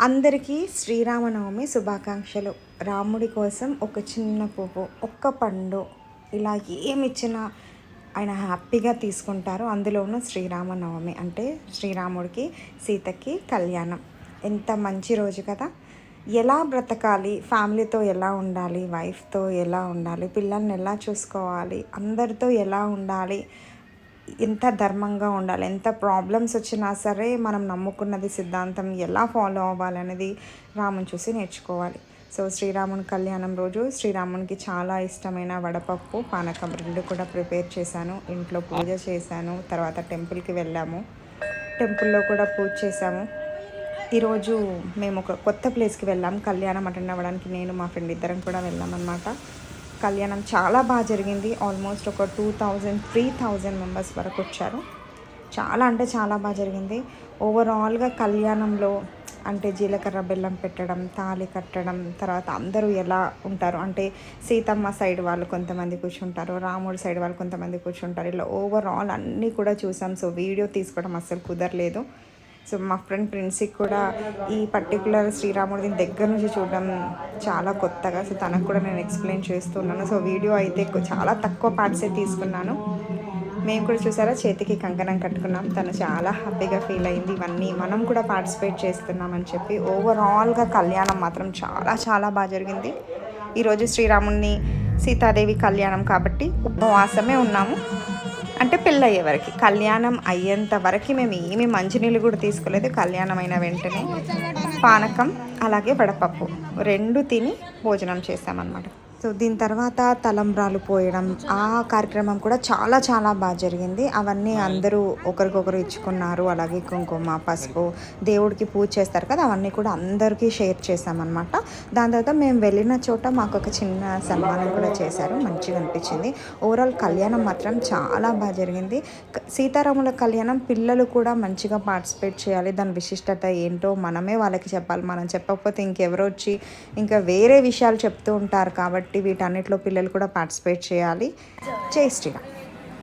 అందరికీ శ్రీరామనవమి శుభాకాంక్షలు. రాముడి కోసం ఒక చిన్న పువ్వు, ఒక్క పండు, ఇలా ఏమిచ్చినా ఆయన హ్యాపీగా తీసుకుంటారు. అందులోనూ శ్రీరామనవమి అంటే శ్రీరాముడికి సీతకి కళ్యాణం. ఎంత మంచి రోజు కదా. ఎలా బ్రతకాలి, ఫ్యామిలీతో ఎలా ఉండాలి, వైఫ్తో ఎలా ఉండాలి, పిల్లల్ని ఎలా చూసుకోవాలి, అందరితో ఎలా ఉండాలి, ఎంత ధర్మంగా ఉండాలి, ఎంత ప్రాబ్లమ్స్ వచ్చినా సరే మనం నమ్ముకున్నది సిద్ధాంతం ఎలా ఫాలో అవ్వాలనేది రాముని చూసి నేర్చుకోవాలి. సో శ్రీరాముని కళ్యాణం రోజు శ్రీరామునికి చాలా ఇష్టమైన వడపప్పు, పానకం రెండు కూడా ప్రిపేర్ చేశాను. ఇంట్లో పూజ చేశాను. తర్వాత టెంపుల్కి వెళ్ళాము. టెంపుల్లో కూడా పూజ చేశాము. ఈరోజు మేము ఒక కొత్త ప్లేస్కి వెళ్ళాము కళ్యాణం అటెండ్ అవ్వడానికి. నేను మా ఫ్రెండ్ ఇద్దరం కూడా వెళ్ళామన్నమాట. కళ్యాణం చాలా బాగా జరిగింది. ఆల్మోస్ట్ ఒక 2000-3000 మెంబర్స్ వరకు వచ్చారు. చాలా అంటే చాలా బాగా జరిగింది. ఓవరాల్గా కళ్యాణంలో అంటే జీలకర్ర బెల్లం పెట్టడం, తాళి కట్టడం, తర్వాత అందరూ ఎలా ఉంటారు అంటే సీతమ్మ సైడ్ వాళ్ళు కొంతమంది కూర్చుంటారు, రాముడి సైడ్ వాళ్ళు కొంతమంది కూర్చుంటారు. ఇలా ఓవరాల్ అన్నీ కూడా చూసాం. సో వీడియో తీసుకోవడం అస్సలు కుదరలేదు. సో మా ఫ్రెండ్ ప్రిన్సీకి కూడా ఈ పర్టికులర్ శ్రీరాముడి దగ్గర నుంచి చూడడం చాలా కొత్తగా. సో తనకు కూడా నేను ఎక్స్ప్లెయిన్ చేస్తున్నాను. సో వీడియో అయితే చాలా తక్కువ పార్ట్సే తీసుకున్నాను. మేము కూడా చూసారా చేతికి కంకణం కట్టుకున్నాం. తను చాలా హ్యాపీగా ఫీల్ అయింది. ఇవన్నీ మనం కూడా పార్టిసిపేట్ చేస్తున్నామని చెప్పి. ఓవరాల్గా కళ్యాణం మాత్రం చాలా చాలా బాగా జరిగింది. ఈరోజు శ్రీరాముడిని సీతాదేవి కళ్యాణం కాబట్టి ఉపవాసమే ఉన్నాము. అంటే పెళ్ళయ్యే వరకు, కళ్యాణం అయ్యేంత వరకు మేము ఏమి మంచినీళ్ళు కూడా తీసుకోలేదు. కళ్యాణం అయిన వెంటనే పానకం అలాగే వడపప్పు రెండు తిని భోజనం చేస్తామన్నమాట. సో దీని తర్వాత తలంబ్రాలు పోయడం, ఆ కార్యక్రమం కూడా చాలా చాలా బాగా జరిగింది. అవన్నీ అందరూ ఒకరికొకరు ఇచ్చుకున్నారు. అలాగే కుంకుమ, పసుపు, దేవుడికి పూజ చేస్తారు కదా, అవన్నీ కూడా అందరికీ షేర్ చేసామన్నమాట. దాని తర్వాత మేము వెళ్ళిన చోట మాకు ఒక చిన్న సన్మానం కూడా చేశారు. మంచిగా అనిపించింది. ఓవరాల్ కళ్యాణం మాత్రం చాలా బాగా జరిగింది. సీతారాముల కళ్యాణం పిల్లలు కూడా మంచిగా పార్టిసిపేట్ చేయాలి. దాని విశిష్టత ఏంటో మనమే వాళ్ళకి చెప్పాలి. మనం చెప్పకపోతే ఇంకెవరో వచ్చి ఇంకా వేరే విషయాలు చెప్తూ ఉంటారు. కాబట్టి వీటన్నిటిలో పిల్లలు కూడా పార్టిసిపేట్ చేయాలి. జై శ్రీరామ్.